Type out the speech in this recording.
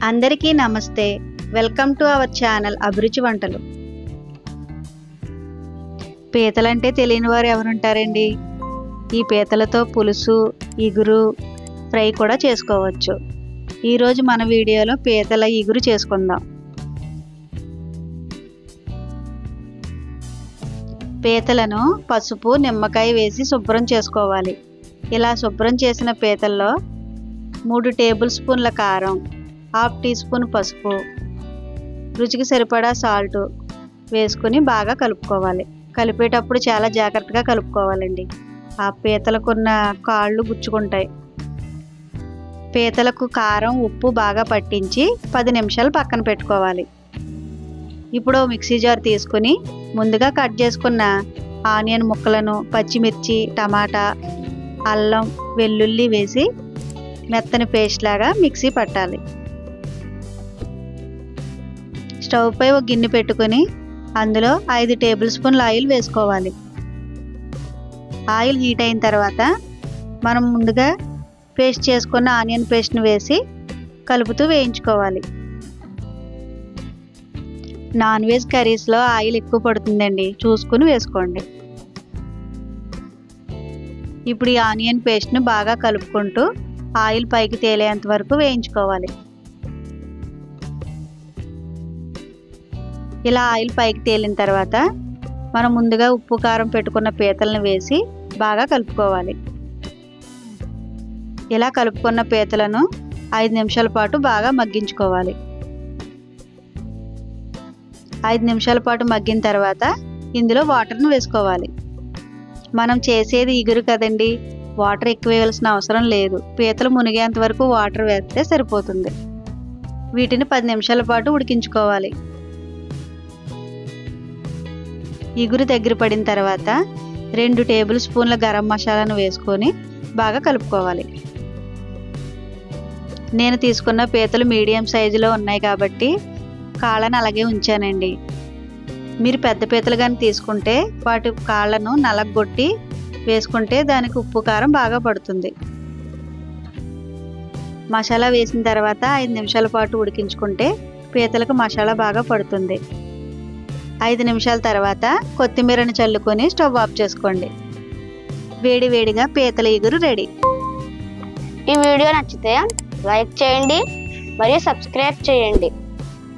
అందరికీ నమస్తే. Welcome to our channel అభిరుచి వంటలు. పీతలంటే తెలియని వారు ఎవరుంటారండి? ఈ పీతలతో పులుసు, ఇగురు, ఫ్రై కూడా చేసుకోవచ్చు. ఈరోజు మన వీడియోలో పీతల ఇగురు చేసుకుందాం. పీతలను పసుపు, నిమ్మకాయ వేసి శుభ్రం చేసుకోవాలి. ఇలా శుభ్రం చేసిన పీతల్లో 3 టేబుల్ స్పూన్ల కారం, 1/2 టీ స్పూన్ పసుపు, రుచికి సరిపడా సాల్ట్ వేసుకుని బాగా కలుపుకోవాలి. కలిపేటప్పుడు చాలా జాగ్రత్తగా కలుపుకోవాలండి. ఆ పీతలకున్న కాళ్ళు గుచ్చుకుంటాయి. పీతలకు కారం, ఉప్పు బాగా పట్టించి 10 నిమిషాలు పక్కన పెట్టుకోవాలి. ఇప్పుడు మిక్సీ జార్ తీసుకుని ముందుగా కట్ చేసుకున్న ఆనియన్ ముక్కలను, పచ్చిమిర్చి, టమాటా, అల్లం, వెల్లుల్లి వేసి మెత్తని పేస్ట్ లాగా మిక్సీ పట్టాలి. స్టవ్ పై ఒక గిన్నె పెట్టుకుని అందులో 5 టేబుల్ స్పూన్ల ఆయిల్ వేసుకోవాలి. ఆయిల్ హీట్ అయిన తర్వాత మనం ముందుగా పేస్ట్ చేసుకున్న ఆనియన్ పేస్ట్ని వేసి కలుపుతూ వేయించుకోవాలి. నాన్ వెజ్ కర్రీస్లో ఆయిల్ ఎక్కువ పడుతుందండి, చూసుకుని వేసుకోండి. ఇప్పుడు ఈ ఆనియన్ పేస్ట్ను బాగా కలుపుకుంటూ ఆయిల్ పైకి తేలేంత వరకు వేయించుకోవాలి. ఇలా ఆయిల్ పైకి తేలిన తర్వాత మనం ముందుగా ఉప్పు, కారం పెట్టుకున్న పీతలను వేసి బాగా కలుపుకోవాలి. ఇలా కలుపుకున్న పీతలను 5 నిమిషాల పాటు బాగా మగ్గించుకోవాలి. 5 నిమిషాల పాటు మగ్గిన తర్వాత ఇందులో వాటర్ను వేసుకోవాలి. మనం చేసేది ఇగురు కదండి, వాటర్ ఎక్కువ వేయాల్సిన అవసరం లేదు. పీతలు మునిగేంత వరకు వాటర్ వేస్తే సరిపోతుంది. వీటిని 10 నిమిషాల పాటు ఉడికించుకోవాలి. ఇగురు దగ్గర పడిన తర్వాత 2 టేబుల్ స్పూన్ల గరం మసాలాను వేసుకొని బాగా కలుపుకోవాలి. నేను తీసుకున్న పీతలు మీడియం సైజులో ఉన్నాయి కాబట్టి కాళ్ళను అలాగే ఉంచానండి. మీరు పెద్ద పీతలు కానీ తీసుకుంటే వాటి కాళ్ళను నలగొట్టి వేసుకుంటే దానికి ఉప్పు, కారం బాగా పడుతుంది. మసాలా వేసిన తర్వాత 5 నిమిషాల పాటు ఉడికించుకుంటే పీతలకు మసాలా బాగా పడుతుంది. 5 నిమిషాల తర్వాత కొత్తిమీరని చల్లుకొని స్టవ్ ఆఫ్ చేసుకోండి. వేడి వేడిగా పీతల ఇగురు రెడీ. ఈ వీడియో నచ్చితే లైక్ చేయండి మరియు సబ్స్క్రైబ్ చేయండి.